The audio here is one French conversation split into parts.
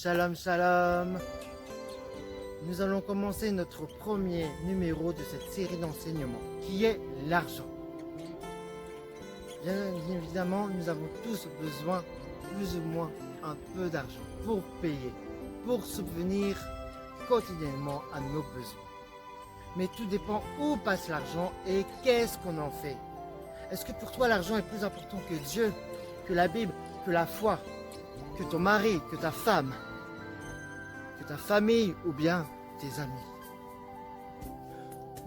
Shalom, shalom. Nous allons commencer notre premier numéro de cette série d'enseignements, qui est l'argent. Bien évidemment, nous avons tous besoin, plus ou moins, un peu d'argent pour payer, pour subvenir quotidiennement à nos besoins. Mais tout dépend où passe l'argent et qu'est-ce qu'on en fait. Est-ce que pour toi l'argent est plus important que Dieu, que la Bible, que la foi, que ton mari, que ta femme, que ta famille ou bien tes amis?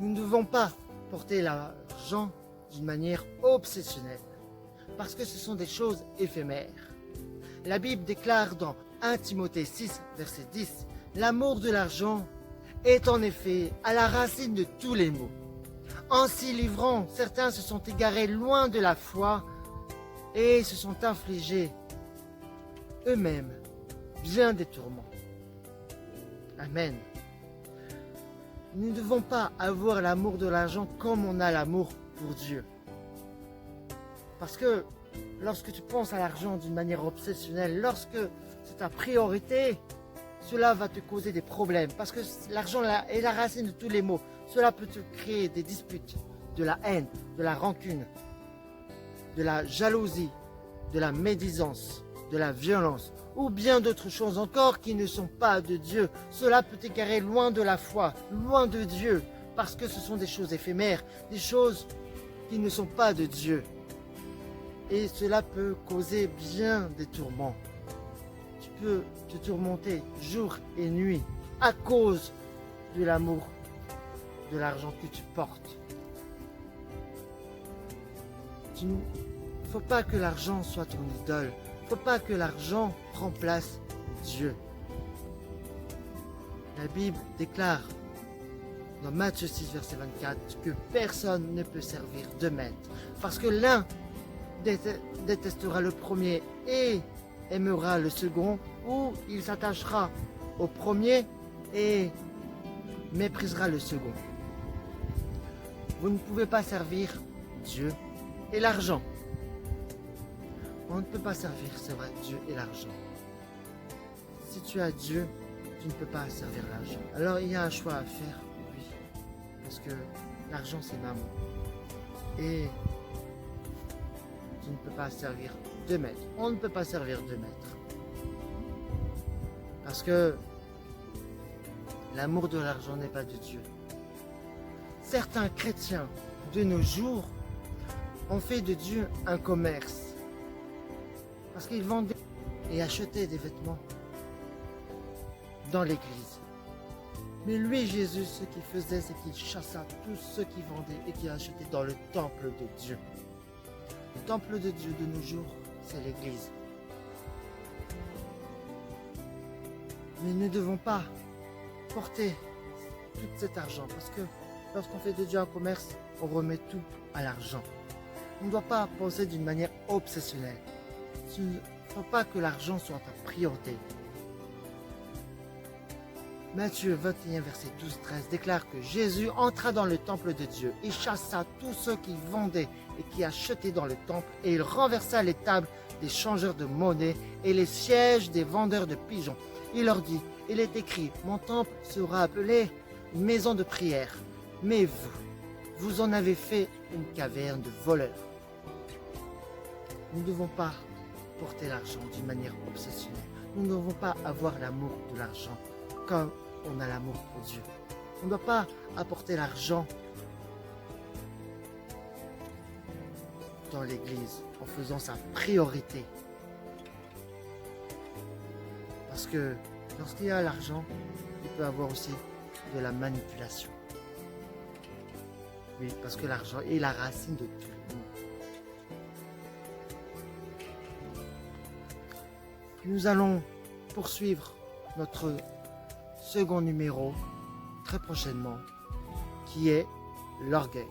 Nous ne devons pas porter l'argent d'une manière obsessionnelle, parce que ce sont des choses éphémères. La Bible déclare dans 1 Timothée 6, verset 10, « L'amour de l'argent est en effet à la racine de tous les maux. En s'y livrant, certains se sont égarés loin de la foi et se sont infligés eux-mêmes bien des tourments. » Amen. Nous ne devons pas avoir l'amour de l'argent comme on a l'amour pour Dieu. Parce que lorsque tu penses à l'argent d'une manière obsessionnelle, lorsque c'est ta priorité, cela va te causer des problèmes. Parce que l'argent est la racine de tous les maux. Cela peut te créer des disputes, de la haine, de la rancune, de la jalousie, de la médisance, de la violence, ou bien d'autres choses encore qui ne sont pas de Dieu. Cela peut t'égarer loin de la foi, loin de Dieu, parce que ce sont des choses éphémères, des choses qui ne sont pas de Dieu. Et cela peut causer bien des tourments. Tu peux te tourmenter jour et nuit à cause de l'amour de l'argent que tu portes. Il ne faut pas que l'argent soit ton idole. Il ne faut pas que l'argent remplace Dieu. La Bible déclare dans Matthieu 6, verset 24, que personne ne peut servir deux maîtres. Parce que l'un détestera le premier et aimera le second, ou il s'attachera au premier et méprisera le second. Vous ne pouvez pas servir Dieu et l'argent. On ne peut pas servir, c'est vrai, Dieu et l'argent. Si tu as Dieu, tu ne peux pas servir l'argent. Alors il y a un choix à faire, oui. Parce que l'argent c'est maman. Et tu ne peux pas servir deux maîtres. On ne peut pas servir deux maîtres. Parce que l'amour de l'argent n'est pas de Dieu. Certains chrétiens de nos jours ont fait de Dieu un commerce. Parce qu'ils vendaient et achetaient des vêtements dans l'église. Mais lui, Jésus, ce qu'il faisait, c'est qu'il chassa tous ceux qui vendaient et qui achetaient dans le temple de Dieu. Le temple de Dieu de nos jours, c'est l'église. Mais nous ne devons pas porter tout cet argent parce que lorsqu'on fait de Dieu un commerce, on remet tout à l'argent. On ne doit pas penser d'une manière obsessionnelle. Il ne faut pas que l'argent soit ta priorité. Matthieu 21, verset 12-13 déclare que Jésus entra dans le temple de Dieu et chassa tous ceux qui vendaient et qui achetaient dans le temple, et il renversa les tables des changeurs de monnaie et les sièges des vendeurs de pigeons. Il leur dit, il est écrit, mon temple sera appelé une maison de prière, mais vous en avez fait une caverne de voleurs. Nous ne devons pas porter l'argent d'une manière obsessionnelle. Nous ne devons pas avoir l'amour de l'argent comme on a l'amour pour Dieu. On ne doit pas apporter l'argent dans l'église en faisant sa priorité. Parce que lorsqu'il y a l'argent, il peut y avoir aussi de la manipulation. Oui, parce que l'argent est la racine de tout. Nous allons poursuivre notre second numéro très prochainement, qui est l'orgueil.